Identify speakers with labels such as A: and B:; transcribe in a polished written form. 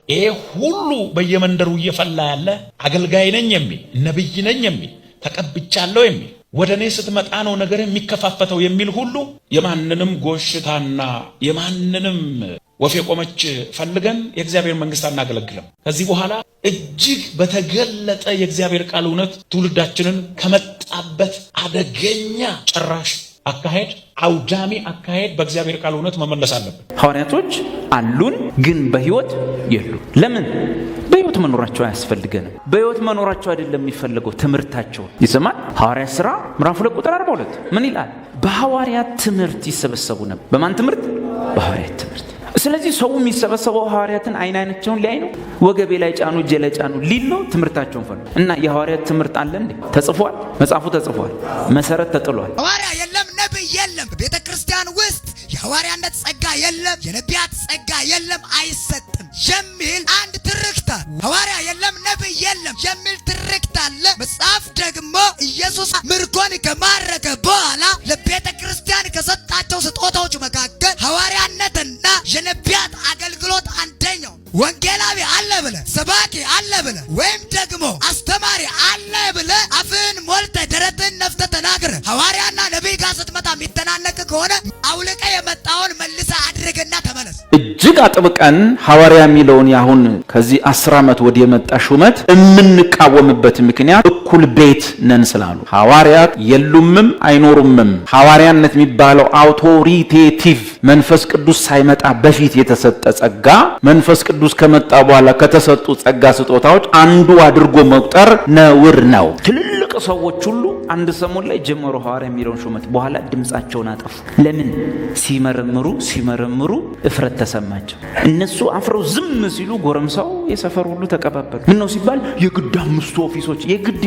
A: ይሄ ሁሉ በየመንደሩ እየፈላ ያለ አገልጋይ ነኝ የሚል ነብይ ነኝ የሚል ተቀብቻለሁ የሚል ወደኔ ስትመጣ ነው ነገር የሚከፋፈተው የሚል ሁሉ የማንንም ጎሽታና የማንንም ወፍ የቆመች ፈልገን የእግዚአብሔር መንግስት አናገለግልም። ከዚህ በኋላ እጅግ በተገለጠ የእግዚአብሔር ቃል እውነት ትውልዳችንን ከመጣበት አደገኛ ጭራሽ አካሄድ አውዳሚ አካሄድ በእግዚአብሔር ቃል እውነት መመለስ አለብን።
B: ሐዋርያቶች አሉን ግን በህይወት የሉም። ለምን? በህይወት መኖራቸው አያስፈልገንም። በህይወት መኖራቸው አይደለም የሚፈልገው ትምህርታቸው ይሰማል። ሐዋርያት ሥራ ምዕራፍ 2 ቁጥር 42 ምን ይላል? በሐዋርያት ትምህርት ይሰበሰቡ ነበር። በማን ትምህርት? በሐዋርያት ትምህርት። ስለዚህ ሰው የሚሰበሰበው ሐዋርያትን አይናቸውን ሊያይ ነው። ወገቤ ላይ ጫኑ እጄ ላይ ጫኑ ሊል ነው። ትምህርታቸውን ፈሉ እና የሐዋርያት ትምህርት አለ እንዴ? ተጽፏል። መጽሐፉ ተጽፏል። መሰረት ተጥሏል።
C: ሐዋርያ የለም፣ ነብይ የለም። በቤተ ክርስቲያን ውስጥ የሐዋርያነት ጸጋ የለም፣ የነቢያት ጸጋ የለም፣ አይሰጥም የሚል አንድ ትርክት አለ። ሐዋርያ የለም፣ ነብይ የለም የሚል ትርክት አለ። መጽሐፍ ደግሞ ኢየሱስ ምርኮን ከማረከ በኋላ ለቤተ ክርስቲያን ከሰጣቸው ስጦታዎች መካከል ሐዋርያነትና የነቢያት አገልግሎት አንደኛው። ወንጌላዊ አለ ብለ፣ ሰባኪ አለ ብለ፣ ወይም ደግሞ አስተማሪ አለ ብለ አፍን ሞልተ ደረትን ነፍተ ተናገረ ሐዋርያና ነቢይ ጋር ስትመጣ የሚተናነቅ ከሆነ አውልቀ የመጣውን መልሰ አድርግና ተመለስ።
B: እጅግ አጥብቀን ሐዋርያ የሚለውን ያሁን ከዚህ 10 ዓመት ወዲህ የመጣ ሹመት የምንቃወምበት ምክንያት እኩል ቤት ነን ስላሉ ሐዋርያት የሉምም አይኖሩምም። ሐዋርያነት የሚባለው አውቶሪቴቲቭ መንፈስ ቅዱስ ሳይመጣ በፊት የተሰጠ ጸጋ መንፈስ ቅዱስ ከመጣ በኋላ ከተሰጡ ጸጋ ስጦታዎች አንዱ አድርጎ መቁጠር ነውር ነው። ትልልቅ ሰዎች ሁሉ አንድ ሰሞን ላይ ጀመሩ ሐዋርያ የሚለውን ሹመት፣ በኋላ ድምጻቸውን አጠፉ። ለምን? ሲመረምሩ እፍረት ተሰማቸው። እነሱ አፍረው ዝም ሲሉ ጎረምሳው የሰፈር ሁሉ ተቀባበሉ። ምን ነው ሲባል የግድ 5 ኦፊሶች የግድ